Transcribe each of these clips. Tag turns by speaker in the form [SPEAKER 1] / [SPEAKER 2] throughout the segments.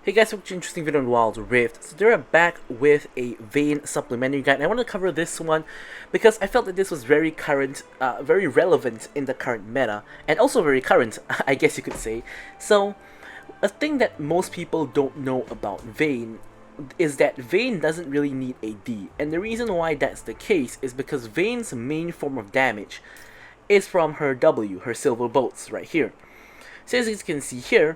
[SPEAKER 1] Hey guys, welcome to an interesting video on Wild Rift. So they're back with a Vayne supplementary guide, and I want to cover this one because I felt that this was very current, very relevant in the current meta, and also very current, I guess you could say. So, a thing that most people don't know about Vayne is that Vayne doesn't really need AD, and the reason why that's the case is because Vayne's main form of damage is from her W, her silver bolts, right here. So as you can see here,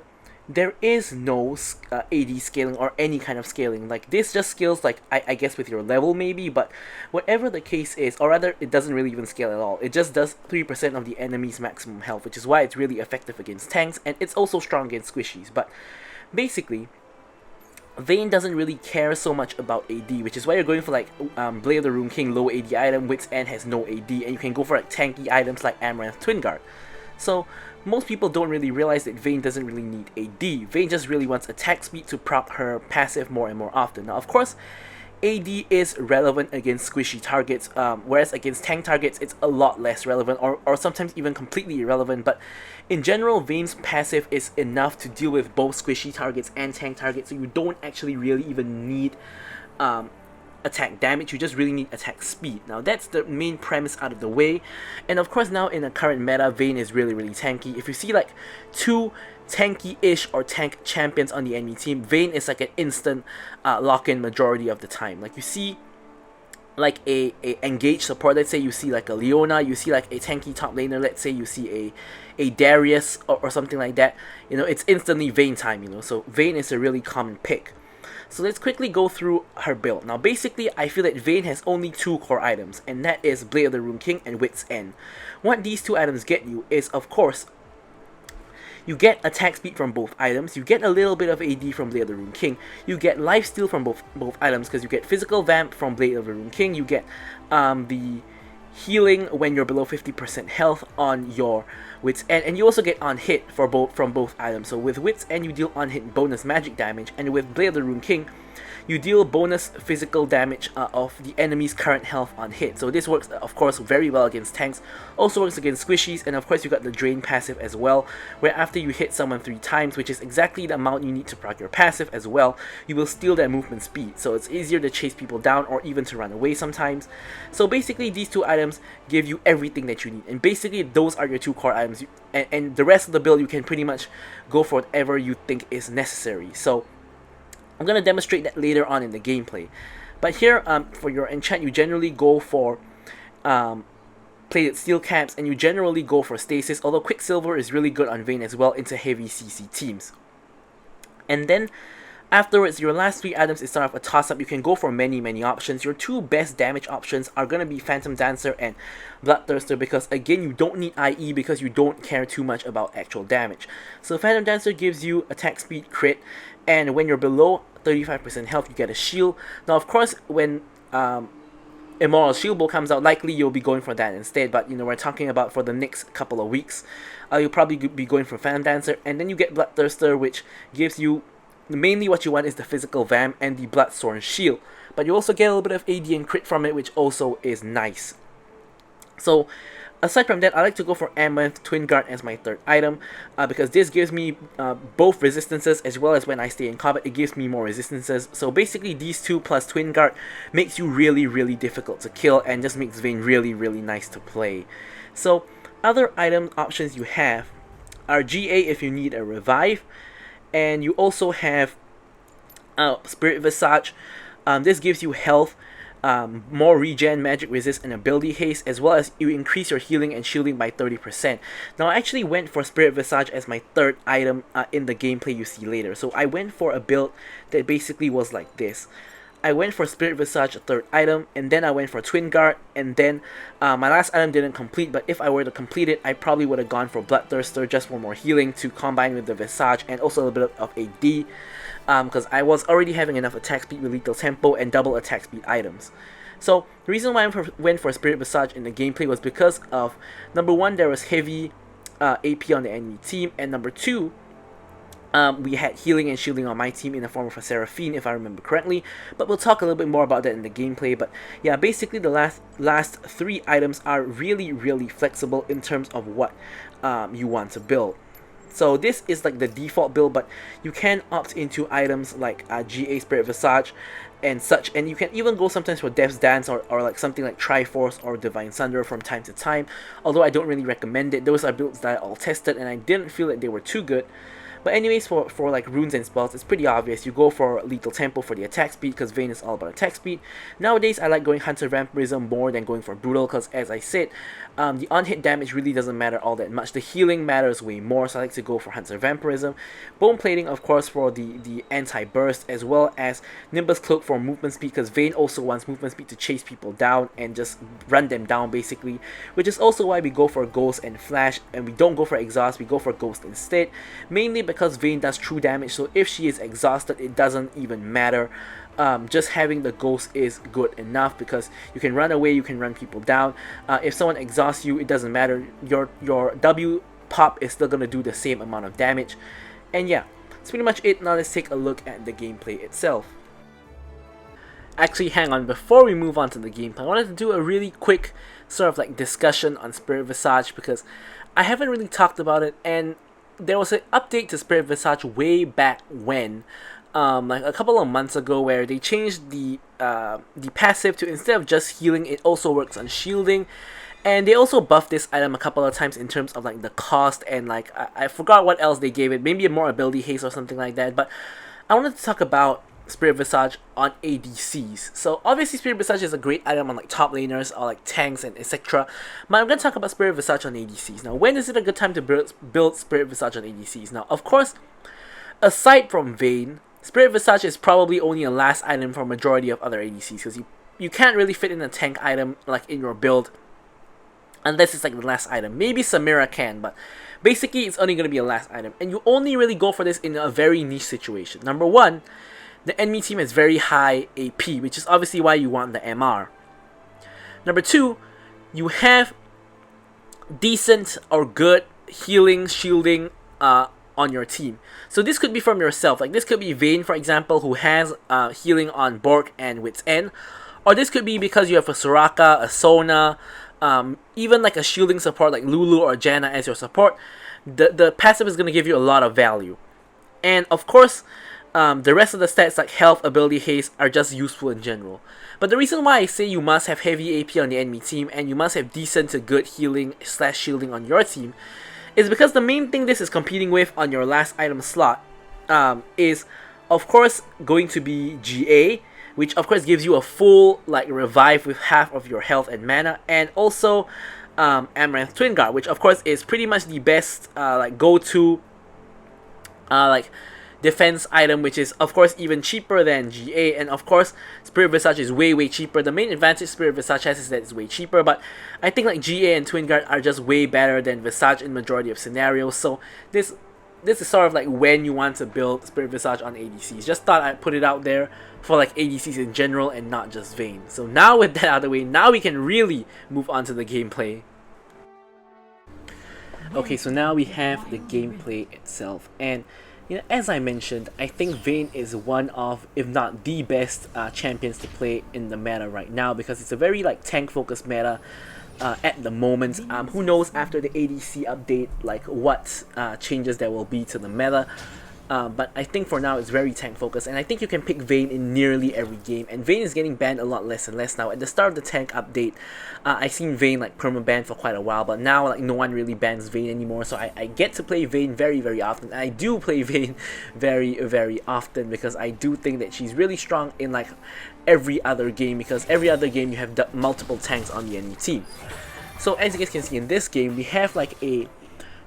[SPEAKER 1] there is no AD scaling or any kind of scaling. Like, this just scales, like, I guess with your level maybe, but whatever the case is, or rather it doesn't really even scale at all. It just does 3% of the enemy's maximum health, which is why it's really effective against tanks, and it's also strong against squishies. But basically, Vayne doesn't really care so much about AD, which is why you're going for like Blade of the Rune King, low AD item, Wit's End has no AD, and you can go for like tanky items like Amaranth Twin Guard. So, most people don't really realize that Vayne doesn't really need AD. Vayne just really wants attack speed to prop her passive more and more often. Now, of course, AD is relevant against squishy targets, whereas against tank targets, it's a lot less relevant, or sometimes even completely irrelevant. But in general, Vayne's passive is enough to deal with both squishy targets and tank targets, so you don't actually really even need attack damage, you just really need attack speed. Now that's the main premise out of the way, and of course now in the current meta, Vayne is really tanky. If you see like two tanky-ish or tank champions on the enemy team, Vayne is like an instant lock-in majority of the time. Like you see like a engaged support, let's say you see like a Leona, you see like a tanky top laner, let's say you see a Darius or something like that, you know, it's instantly Vayne time, you know, so Vayne is a really common pick. So let's quickly go through her build. Now basically, I feel that Vayne has only two core items, and that is Blade of the Rune King and Wit's End. What these two items get you is, of course, you get attack speed from both items, you get a little bit of AD from Blade of the Rune King, you get lifesteal from both items because you get physical vamp from Blade of the Rune King, you get the healing when you're below 50% health on your Wit's End, and you also get on hit from both items. So with Wit's End you deal on hit bonus magic damage, and with Blade of the Rune King you deal bonus physical damage of the enemy's current health on hit. So this works, of course, very well against tanks, also works against squishies, and of course you got the drain passive as well, where after you hit someone 3 times, which is exactly the amount you need to proc your passive as well, you will steal their movement speed, so it's easier to chase people down or even to run away sometimes. So basically these two items give you everything that you need, and basically those are your two core items, and the rest of the build you can pretty much go for whatever you think is necessary. So I'm going to demonstrate that later on in the gameplay. But here, for your enchant, you generally go for plated steel caps, and you generally go for stasis, although Quicksilver is really good on Vayne as well into heavy CC teams. And then afterwards, your last 3 items is sort of a toss-up. You can go for many options. Your 2 best damage options are going to be Phantom Dancer and Bloodthirster, because again, you don't need IE because you don't care too much about actual damage. So Phantom Dancer gives you attack speed, crit, and when you're below 35% health, you get a shield. Now of course, when Immoral Shield Bow comes out, likely you'll be going for that instead, but you know, we're talking about for the next couple of weeks, you'll probably be going for Phantom Dancer, and then you get Bloodthirster, which gives you mainly what you want is the physical vamp and the Bloodthorn shield, but you also get a little bit of AD and crit from it, which also is nice. So aside from that, I like to go for Amaranth Twin Guard as my 3rd item, because this gives me both resistances, as well as when I stay in combat it gives me more resistances. So basically these 2 plus Twin Guard makes you really difficult to kill, and just makes Vayne really nice to play. So other item options you have are GA if you need a revive, and you also have Spirit Visage. This gives you health, more regen, magic resist, and ability haste, as well as you increase your healing and shielding by 30%. Now I actually went for Spirit Visage as my 3rd item in the gameplay you see later. So I went for a build that basically was like this. I went for Spirit Visage, a 3rd item, and then I went for Twin Guard, and then my last item didn't complete, but if I were to complete it, I probably would have gone for Bloodthirster just for more healing to combine with the Visage, and also a little bit of AD, because I was already having enough attack speed with lethal tempo and double attack speed items. So the reason why I went for Spirit Visage in the gameplay was because of, number 1, there was heavy AP on the enemy team, and number 2, we had healing and shielding on my team in the form of a Seraphine, if I remember correctly, but we'll talk a little bit more about that in the gameplay. But yeah, basically the last 3 items are really flexible in terms of what you want to build. So this is like the default build, but you can opt into items like GA Spirit Visage and such, and you can even go sometimes for Death's Dance or like something like Triforce or Divine Thunder from time to time, although I don't really recommend it. Those are builds that I all tested and I didn't feel that they were too good. But anyways, for like runes and spells, it's pretty obvious. You go for Lethal Tempo for the attack speed, because Vayne is all about attack speed. Nowadays, I like going Hunter Vampirism more than going for Brutal, because as I said, the on-hit damage really doesn't matter all that much. The healing matters way more, so I like to go for Hunter Vampirism. Bone Plating, of course, for the anti-burst, as well as Nimbus Cloak for movement speed, because Vayne also wants movement speed to chase people down and just run them down, basically. Which is also why we go for Ghost and Flash, and we don't go for Exhaust, we go for Ghost instead. Mainly because Vayne does true damage, so if she is exhausted, it doesn't even matter. Just having the Ghost is good enough, because you can run away, you can run people down. If someone exhausts you, it doesn't matter. Your W pop is still going to do the same amount of damage. And yeah, that's pretty much it. Now let's take a look at the gameplay itself. Actually, hang on, before we move on to the gameplay, I wanted to do a really quick sort of like discussion on Spirit Visage, because I haven't really talked about it, and there was an update to Spirit Visage way back when, like a couple of months ago, where they changed the passive to, instead of just healing, it also works on shielding. And they also buffed this item a couple of times in terms of like the cost, and like I forgot what else they gave it, maybe a more ability haste or something like that. But I wanted to talk about Spirit Visage on ADCs. So obviously Spirit Visage is a great item on like top laners or like tanks and etc. But I'm going to talk about Spirit Visage on ADCs. Now, when is it a good time to build Spirit Visage on ADCs? Now, of course, aside from Vayne, Spirit Visage is probably only a last item for a majority of other ADCs, because you can't really fit in a tank item like in your build unless it's like the last item. Maybe Samira can, but basically it's only going to be a last item. And you only really go for this in a very niche situation. Number one, the enemy team has very high AP, which is obviously why you want the MR. Number two, you have decent or good healing, shielding on your team. So this could be from yourself. Like this could be Vayne, for example, who has healing on Bork and Wit's End. Or this could be because you have a Soraka, a Sona, even like a shielding support like Lulu or Janna as your support. The passive is going to give you a lot of value. And of course, the rest of the stats like health, ability, haste are just useful in general. But the reason why I say you must have heavy AP on the enemy team and you must have decent to good healing / shielding on your team is because the main thing this is competing with on your last item slot is of course going to be GA, which of course gives you a full like revive with half of your health and mana, and also Amaranth Twin Guard, which of course is pretty much the best like go-to like defense item, which is of course even cheaper than GA. And of course Spirit Visage is way cheaper. The main advantage Spirit Visage has is that it's way cheaper, but I think like GA and Twin Guard are just way better than Visage in majority of scenarios. So this is sort of like when you want to build Spirit Visage on ADCs. Just thought I'd put it out there for like ADCs in general and not just Vayne. So now with that out of the way, now we can really move on to the gameplay. Okay, so now we have the gameplay itself, and you know, as I mentioned, I think Vayne is one of, if not the best champions to play in the meta right now, because it's a very like tank focused meta at the moment. Who knows after the ADC update like what changes there will be to the meta. But I think for now it's very tank focused, and I think you can pick Vayne in nearly every game, and Vayne is getting banned a lot less and less now. At the start of the tank update, I seen Vayne like perma-banned for quite a while, but now like no one really bans Vayne anymore, so I get to play Vayne very often. And I do play Vayne very often because I do think that she's really strong in like every other game, because every other game you have multiple tanks on the enemy team. So as you guys can see in this game, we have like a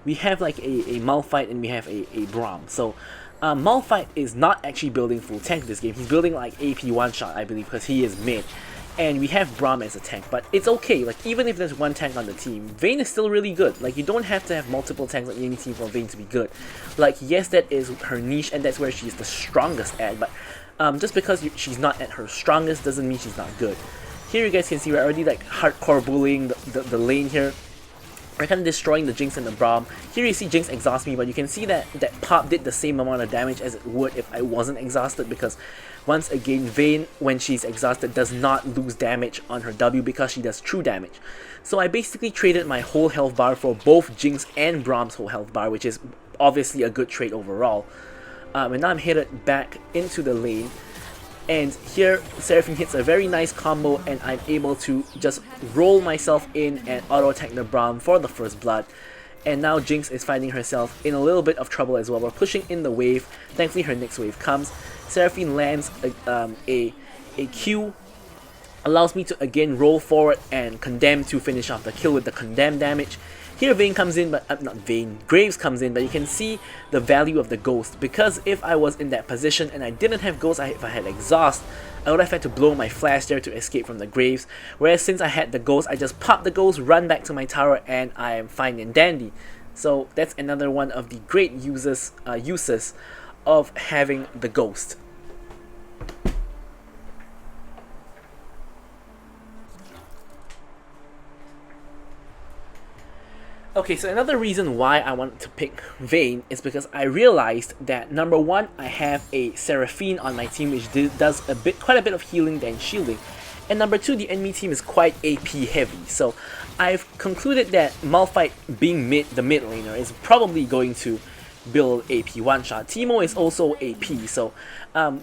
[SPEAKER 1] Malphite and we have a Braum. So Malphite is not actually building full tank this game. He's building like AP one shot, I believe, because he is mid. And we have Braum as a tank, but it's okay. Like even if there's one tank on the team, Vayne is still really good. Like you don't have to have multiple tanks on any team for Vayne to be good. Like yes, that is her niche and that's where she's the strongest at, but just because she's not at her strongest doesn't mean she's not good. Here you guys can see we're already like hardcore bullying the lane here. We're kind of destroying the Jinx and the Braum. Here you see Jinx exhaust me, but you can see that pop did the same amount of damage as it would if I wasn't exhausted, because once again, Vayne, when she's exhausted, does not lose damage on her W because she does true damage. So I basically traded my whole health bar for both Jinx and Braum's whole health bar, which is obviously a good trade overall. And now I'm headed back into the lane, and here Seraphine hits a very nice combo, and I'm able to just roll myself in and auto attack the Braum for the first blood. And now Jinx is finding herself in a little bit of trouble as well. We're pushing in the wave. Thankfully her next wave comes. Seraphine lands a Q, allows me to again roll forward and condemn to finish off the kill with the condemn damage. Here Vayne comes in, but not Vayne, Graves comes in, but you can see the value of the Ghost, because if I was in that position and I didn't have Ghost, if I had Exhaust, I would have had to blow my flash there to escape from the Graves, whereas since I had the Ghost, I just pop the Ghost, run back to my tower, and I am fine and dandy. So that's another one of the great uses of having the Ghost. Okay, so another reason why I wanted to pick Vayne is because I realized that number one, I have a Seraphine on my team which does quite a bit of healing than shielding, and number two, the enemy team is quite AP heavy. So I've concluded that Malphite being the mid laner is probably going to build AP one-shot. Teemo is also AP, so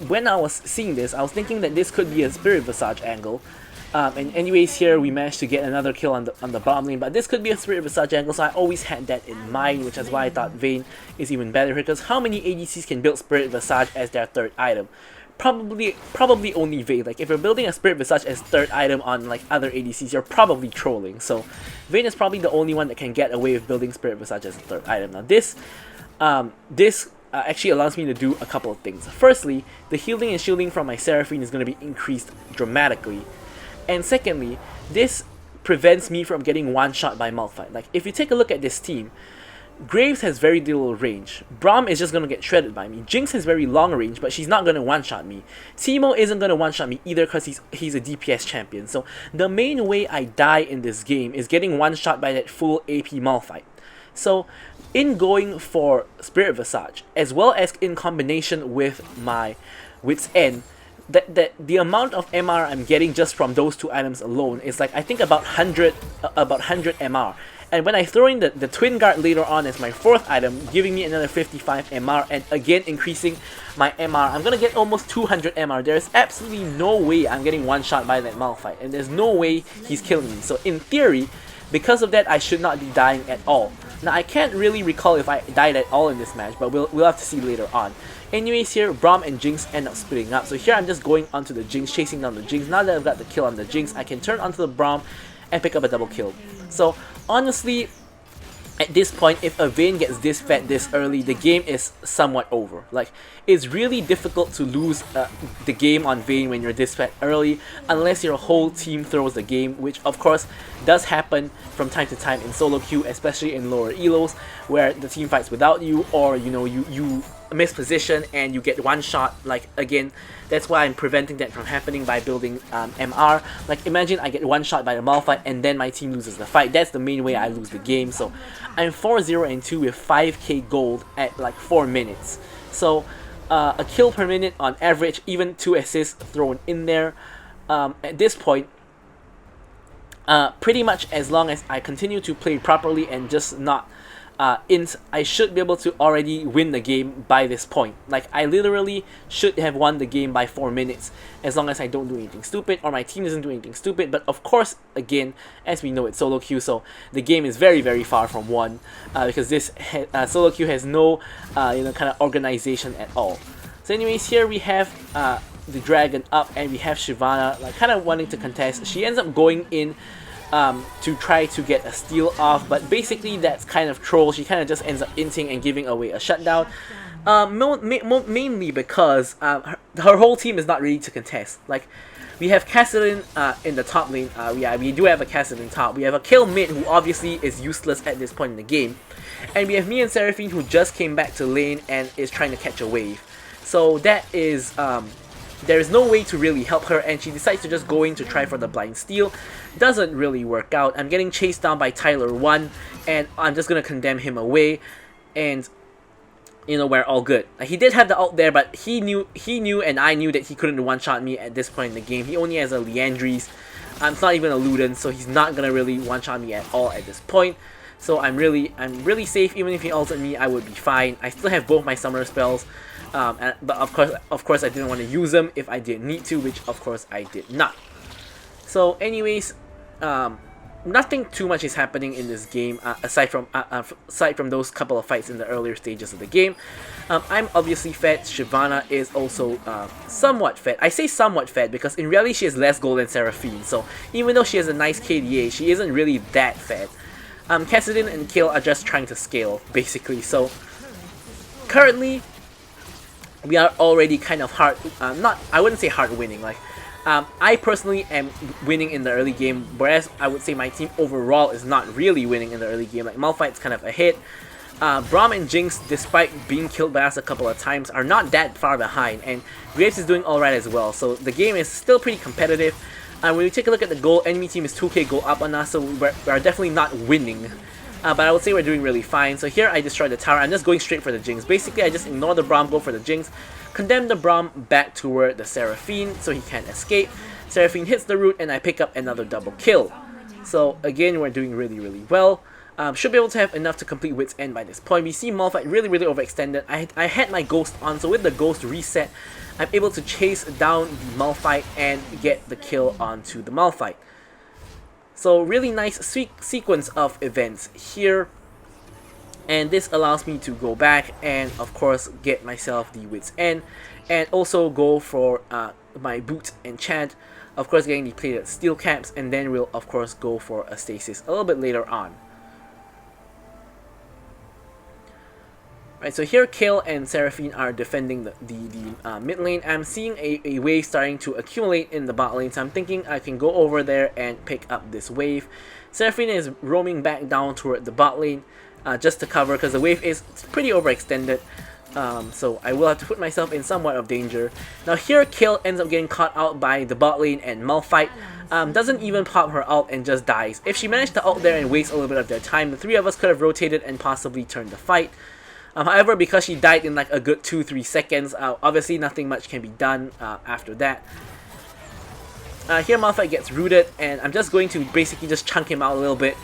[SPEAKER 1] when I was seeing this, I was thinking that this could be a Spirit Visage angle. And anyways, here we managed to get another kill on the bottom lane, but this could be a Spirit Visage angle, so I always had that in mind, which is why I thought Vayne is even better here, because how many ADCs can build Spirit Visage as their third item? Probably only Vayne. Like, if you're building a Spirit Visage as third item on like other ADCs, you're probably trolling. So Vayne is probably the only one that can get away with building Spirit Visage as a third item. Now this actually allows me to do a couple of things. Firstly, the healing and shielding from my Seraphine is going to be increased dramatically. And secondly, this prevents me from getting one-shot by Malphite. Like, if you take a look at this team, Graves has very little range. Braum is just going to get shredded by me. Jinx has very long range, but she's not going to one-shot me. Teemo isn't going to one-shot me either because he's a DPS champion. So the main way I die in this game is getting one-shot by that full AP Malphite. So in going for Spirit Visage, as well as in combination with my Wit's End, the amount of MR I'm getting just from those two items alone is like, I think about 100 MR. And when I throw in the Twin Guard later on as my fourth item, giving me another 55 MR and again increasing my MR, I'm gonna get almost 200 MR. There's absolutely no way I'm getting one shot by that Malphite, and there's no way he's killing me. So in theory, because of that, I should not be dying at all. Now I can't really recall if I died at all in this match, but we'll have to see later on. Anyways, here Braum and Jinx end up splitting up. So here I'm just going onto the Jinx, chasing down the Jinx. Now that I've got the kill on the Jinx, I can turn onto the Braum and pick up a double kill. So honestly, at this point, if a Vayne gets this fed this early, the game is somewhat over. Like, it's really difficult to lose the game on Vayne when you're this fed early, unless your whole team throws the game, which of course does happen from time to time in solo queue, especially in lower elos, where the team fights without you, or you know, you miss position and you get one shot. Like, again, that's why I'm preventing that from happening by building MR. Like, imagine I get one shot by the Malphite and then my team loses the fight. That's the main way I lose the game. So I'm 4-0-2 with 5k gold at like 4 minutes. So a kill per minute on average, even 2 assists thrown in there. At this point, pretty much as long as I continue to play properly and just not I should be able to already win the game by this point. Like, I literally should have won the game by 4 minutes, as long as I don't do anything stupid or my team doesn't do anything stupid. But of course, again, as we know, it's solo queue, so the game is very, very far from won, because this solo queue has no kind of organization at all. So anyways, here we have the dragon up, and we have Shyvana like kind of wanting to contest. She ends up going in to try to get a steal off, but basically that's kind of troll. She kind of just ends up inting and giving away a shutdown, mainly because her whole team is not ready to contest. Like, we have Kassadin in the top lane. We do have a Kassadin top. We have a Kill mid who obviously is useless at this point in the game, and we have me and Seraphine who just came back to lane and is trying to catch a wave. So that is there is no way to really help her, and she decides to just go in to try for the blind steal. Doesn't really work out. I'm getting chased down by Tyler 1, and I'm just gonna condemn him away, and you know, we're all good. He did have the ult there, but he knew and I knew that he couldn't one-shot me at this point in the game. He only has a Liandry's. It's not even a Luden, so he's not gonna really one-shot me at all at this point. So I'm really safe. Even if he ulted me, I would be fine. I still have both my summoner spells, but of course I didn't want to use them if I didn't need to, which of course I did not. So anyways, nothing too much is happening in this game aside from those couple of fights in the earlier stages of the game. I'm obviously fed. Shyvana is also somewhat fed. I say somewhat fed because in reality she has less gold than Seraphine, so even though she has a nice KDA, she isn't really that fed. Kassadin and Kayle are just trying to scale, basically. So currently, we are already kind of I wouldn't say hard winning. Like, I personally am winning in the early game, whereas I would say my team overall is not really winning in the early game. Like, Malphite's kind of ahead. Braum and Jinx, despite being killed by us a couple of times, are not that far behind, and Graves is doing alright as well. So the game is still pretty competitive. When we take a look at the goal, enemy team is 2k goal up on us, so we're definitely not winning. But I would say we're doing really fine. So here I destroyed the tower. I'm just going straight for the Jinx. Basically, I just ignore the Braum, go for the Jinx, condemn the Braum back toward the Seraphine so he can't escape. Seraphine hits the root, and I pick up another double kill. So again, we're doing really well. Should be able to have enough to complete Wit's End by this point. We see Malphite really overextended. I had my Ghost on, so with the Ghost reset, I'm able to chase down the Malphite and get the kill onto the Malphite. So really nice sequence of events here. And this allows me to go back and of course get myself the Wit's End. And also go for my boot enchant. Of course getting the plated steel caps, and then we'll of course go for a stasis a little bit later on. Right, so here Kayle and Seraphine are defending the mid lane. I'm seeing a wave starting to accumulate in the bot lane, so I'm thinking I can go over there and pick up this wave. Seraphine is roaming back down toward the bot lane just to cover, because the wave is pretty overextended. So I will have to put myself in somewhat of danger. Now here Kayle ends up getting caught out by the bot lane, and Malphite doesn't even pop her ult and just dies. If she managed to ult there and waste a little bit of their time, the three of us could have rotated and possibly turned the fight. However, because she died in like a good 2-3 seconds, obviously nothing much can be done after that. Here Malphite gets rooted, and I'm just going to basically just chunk him out a little bit,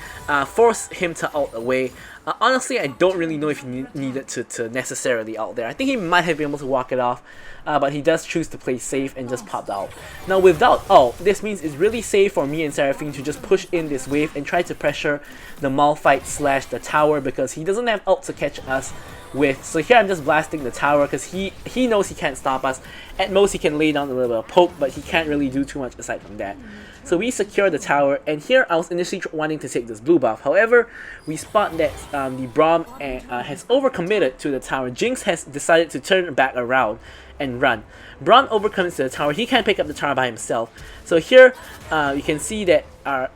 [SPEAKER 1] force him to ult away. Honestly, I don't really know if he needed to necessarily ult there. I think he might have been able to walk it off, but he does choose to play safe and just popped out. Now without ult, this means it's really safe for me and Seraphine to just push in this wave and try to pressure the Malphite / the tower, because he doesn't have ult to catch us with. So here I'm just blasting the tower because he knows he can't stop us. At most he can lay down a little bit of poke, but he can't really do too much aside from that. So we secure the tower, and here I was initially wanting to take this blue buff. However, we spot that the Braum has overcommitted to the tower. Jinx has decided to turn back around and run. Braum overcomes to the tower. He can't pick up the tower by himself. So here you can see that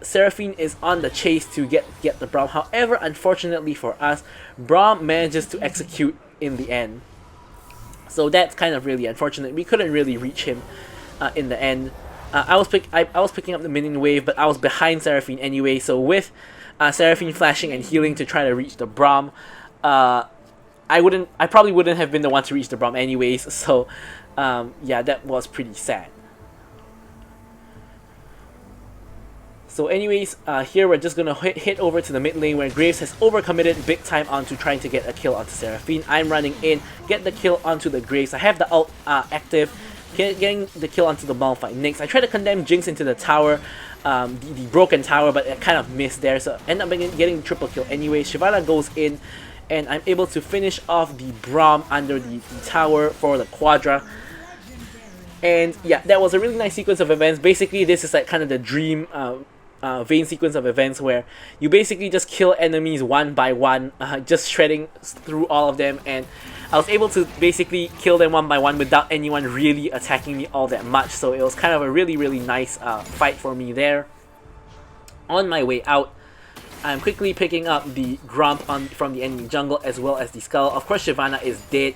[SPEAKER 1] Seraphine is on the chase to get the Braum. However, unfortunately for us, Braum manages to execute in the end. So that's kind of really unfortunate. We couldn't really reach him in the end. I was picking up the minion wave, but I was behind Seraphine anyway. So with Seraphine flashing and healing to try to reach the Braum, I probably wouldn't have been the one to reach the Braum anyways. So yeah, that was pretty sad. So anyways, here we're just going to hit over to the mid lane where Graves has overcommitted big time onto trying to get a kill onto Seraphine. I'm running in, get the kill onto the Graves. I have the ult active, getting the kill onto the Malphite next. I try to condemn Jinx into the tower, the broken tower, but it kind of missed there. So I end up getting the triple kill anyway. Shyvana goes in, and I'm able to finish off the Braum under the tower for the Quadra. And yeah, that was a really nice sequence of events. Basically, this is like kind of the dream Vayne sequence of events where you basically just kill enemies one by one, just shredding through all of them, and I was able to basically kill them one by one without anyone really attacking me all that much. So it was kind of a really nice fight for me there. On my way out, I'm quickly picking up the Grump from the enemy jungle as well as the Skull. Of course, Shyvana is dead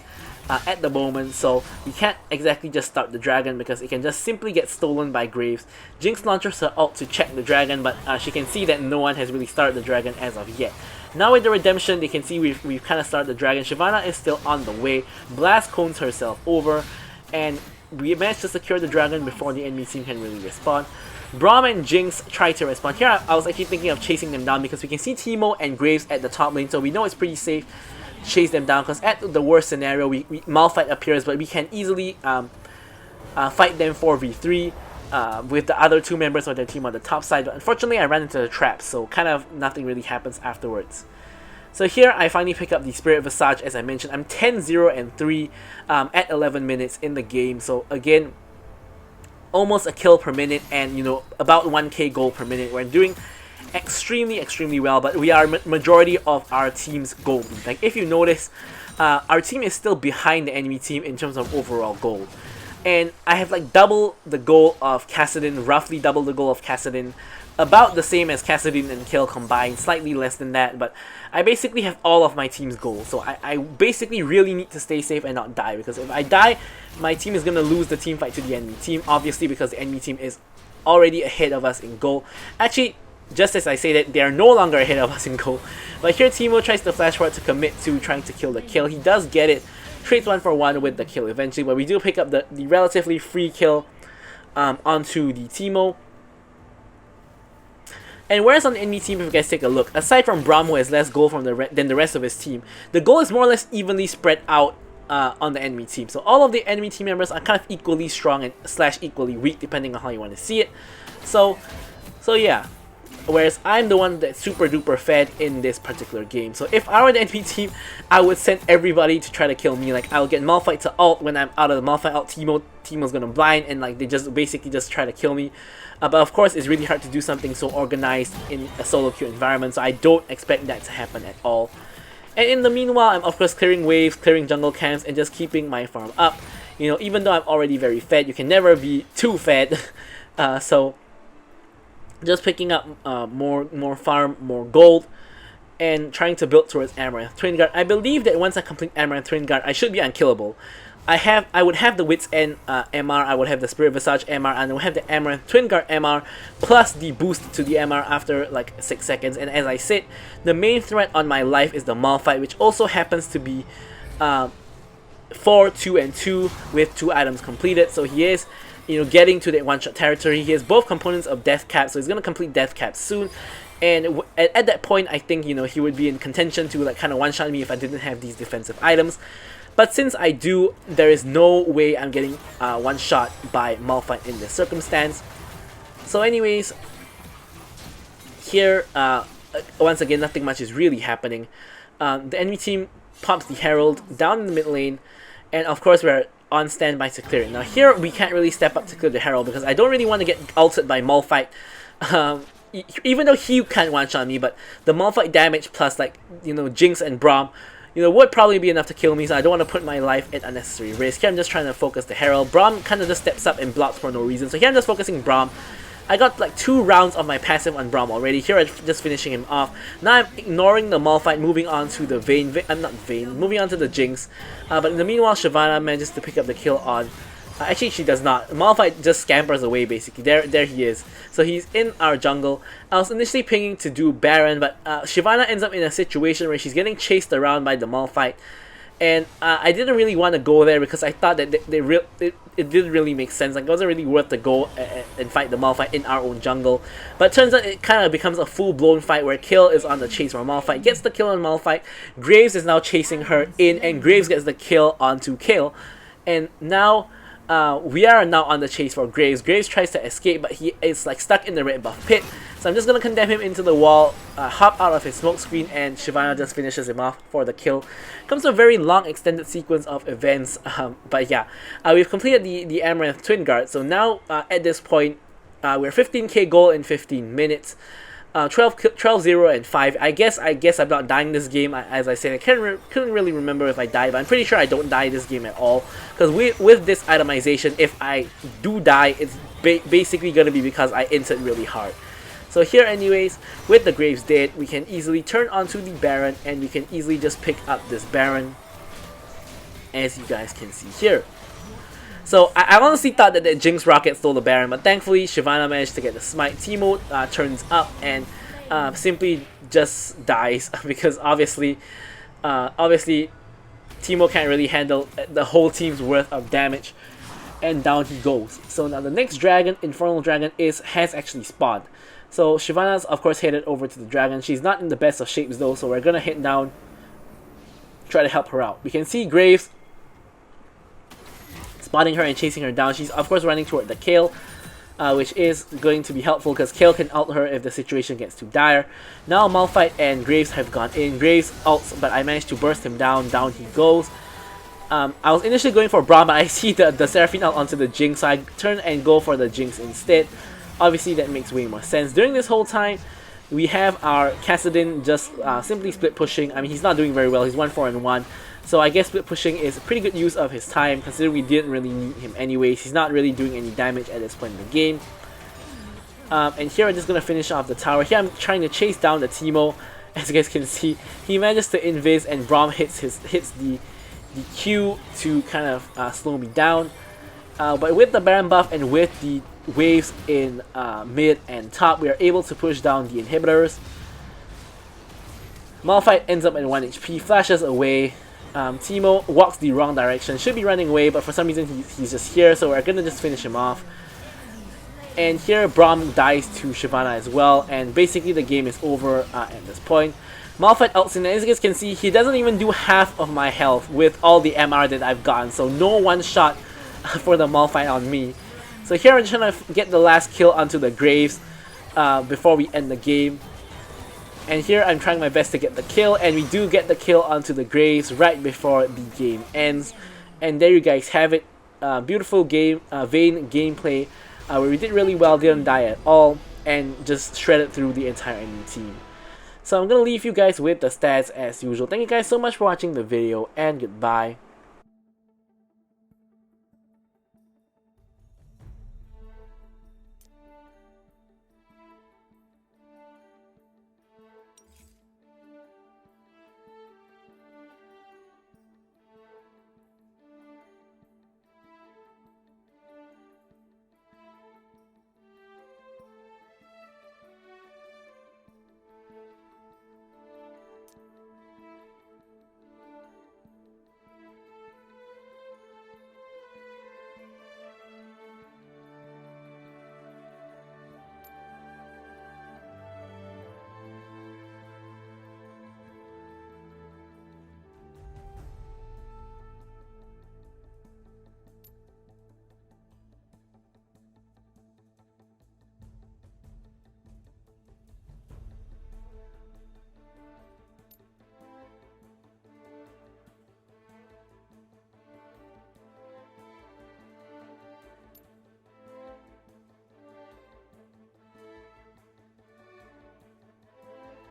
[SPEAKER 1] at the moment, so we can't exactly just start the dragon because it can just simply get stolen by Graves. Jinx launches her ult to check the dragon, but she can see that no one has really started the dragon as of yet. Now with the redemption, they can see we've kind of started the dragon. Shyvana is still on the way. Blast cones herself over, and we managed to secure the dragon before the enemy team can really respond. Braum and Jinx try to respond. Here I was actually thinking of chasing them down because we can see Teemo and Graves at the top lane, so we know it's pretty safe to chase them down because at the worst scenario, Malphite appears, but we can easily fight them 4v3 with the other 2 members of their team on the top side. But unfortunately, I ran into the trap, so kind of nothing really happens afterwards. So here I finally pick up the Spirit Visage. As I mentioned, I'm 10-0-3 at 11 minutes in the game. So again, almost a kill per minute, and you know, about 1k gold per minute. We're doing extremely well, but we are majority of our team's gold. Like if you notice, our team is still behind the enemy team in terms of overall gold. And I have like double the goal of Kassadin, roughly double the goal of Kassadin, about the same as Kassadin and Kill combined, slightly less than that, but I basically have all of my team's goals. So I basically really need to stay safe and not die, because if I die, my team is going to lose the team fight to the enemy team, obviously because the enemy team is already ahead of us in goal. Actually, just as I say that, they are no longer ahead of us in goal. But here Teemo tries to flash forward to commit to trying to kill the kill. He does get it, trades 1-for-1 with the kill eventually, but we do pick up the relatively free kill onto the Teemo. And whereas on the enemy team, if you guys take a look, aside from Braum, who has less gold than the rest of his team, the goal is more or less evenly spread out on the enemy team. So all of the enemy team members are kind of equally strong and / equally weak, depending on how you want to see it. So yeah. Whereas I'm the one that's super duper fed in this particular game. So if I were the enemy team, I would send everybody to try to kill me. Like I'll get Malphite to ult when I'm out of the Malphite ult. Teemo's gonna blind, and like they just basically just try to kill me. But of course, it's really hard to do something so organized in a solo queue environment. So I don't expect that to happen at all. And in the meanwhile, I'm of course clearing waves, clearing jungle camps, and just keeping my farm up. You know, even though I'm already very fed, you can never be too fed. So just picking up more farm, more gold, and trying to build towards Amaranth Twin Guard. I believe that once I complete Amaranth Twin Guard, I should be unkillable. I would have the Wits End MR, I would have the Spirit Visage MR, and I would have the Amaranth Twin Guard MR, plus the boost to the MR after like 6 seconds. And as I said, the main threat on my life is the Malphite, which also happens to be 4, 2, and 2 with 2 items completed. So he is, you know, getting to the one-shot territory. He has both components of Death Cap, so he's gonna complete Death Cap soon. And at that point, I think, you know, he would be in contention to like kind of one-shot me if I didn't have these defensive items. But since I do, there is no way I'm getting one-shot by Malphite in this circumstance. So anyways, here, once again, nothing much is really happening. The enemy team pops the Herald down in the mid lane, and of course we're on standby to clear it. Now here, we can't really step up to clear the Herald because I don't really want to get ulted by Malphite. Even though he can't one-shot me, but the Malphite damage plus, like, you know, Jinx and Braum, you know, would probably be enough to kill me, so I don't want to put my life at unnecessary risk. Here I'm just trying to focus the Herald. Braum kind of just steps up and blocks for no reason, so here I'm just focusing Braum. I got like 2 rounds of my passive on Braum already. Here I'm just finishing him off. Now I'm ignoring the Malphite, moving on to the Vayne. Moving on to the Jinx. But in the meanwhile, Shyvana manages to pick up the kill on... actually, she does not. Malphite just scampers away, basically. There he is. So he's in our jungle. I was initially pinging to do Baron, but Shyvana ends up in a situation where she's getting chased around by the Malphite. And I didn't really want to go there because I thought that it didn't really make sense. Like, it wasn't really worth to go and fight the Malphite in our own jungle. But it turns out it kind of becomes a full-blown fight where Kill is on the chase for Malphite. Gets the kill on Malphite. Graves is now chasing her in, and Graves gets the kill onto Kill. And now... we are now on the chase for Graves. Graves tries to escape, but he is like stuck in the red buff pit. So I'm just gonna condemn him into the wall, hop out of his smoke screen, and Shyvana just finishes him off for the kill. Comes a very long extended sequence of events, but yeah, we've completed the Amaranth Twin Guard. So now at this point, we're 15k gold in 15 minutes. 12-0 and 5. I guess I'm not dying this game. As I said, I couldn't really remember if I died, but I'm pretty sure I don't die this game at all. Because with this itemization, if I do die, it's basically going to be because I inted really hard. So here anyways, with the Graves dead, we can easily turn onto the Baron, and we can easily just pick up this Baron, as you guys can see here. So I honestly thought that the Jinx Rocket stole the Baron, but thankfully Shyvana managed to get the smite. Teemo turns up and simply just dies because obviously Teemo can't really handle the whole team's worth of damage. and down he goes. So now the next dragon, Infernal Dragon, has actually spawned. So Shyvana's of course headed over to the dragon. She's not in the best of shapes though, so we're gonna hit down, try to help her out. We can see Graves spotting her and chasing her down. She's of course running toward the Kale, which is going to be helpful because Kale can ult her if the situation gets too dire. Now Malphite and Graves have gone in. Graves ults, but I managed to burst him down. Down he goes. I was initially going for Braum, but I see the Seraphine out onto the Jinx, so I turn and go for the Jinx instead. Obviously, that makes way more sense. During this whole time, we have our Kassadin just simply split pushing. I mean, he's not doing very well. He's 1-4-1. So I guess split pushing is a pretty good use of his time, considering we didn't really need him anyways. He's not really doing any damage at this point in the game. And here I'm just going to finish off the tower. Here I'm trying to chase down the Teemo. As you guys can see, he manages to invis and Braum hits the Q to kind of slow me down. But with the Baron buff and with the waves in mid and top, we are able to push down the inhibitors. Malphite ends up at 1 HP, flashes away. Teemo walks the wrong direction, should be running away, but for some reason he's just here, so we're gonna just finish him off. And here Braum dies to Shyvana as well, and basically the game is over at this point. Malphite ults in, and as you guys can see, he doesn't even do half of my health with all the MR that I've gotten, so no one shot for the Malphite on me. So here I'm trying to get the last kill onto the Graves before we end the game. And here I'm trying my best to get the kill, and we do get the kill onto the Graves right before the game ends. And there you guys have it. Beautiful game, Vayne gameplay, where we did really well, didn't die at all, and just shredded through the entire enemy team. So I'm going to leave you guys with the stats as usual. Thank you guys so much for watching the video, and goodbye.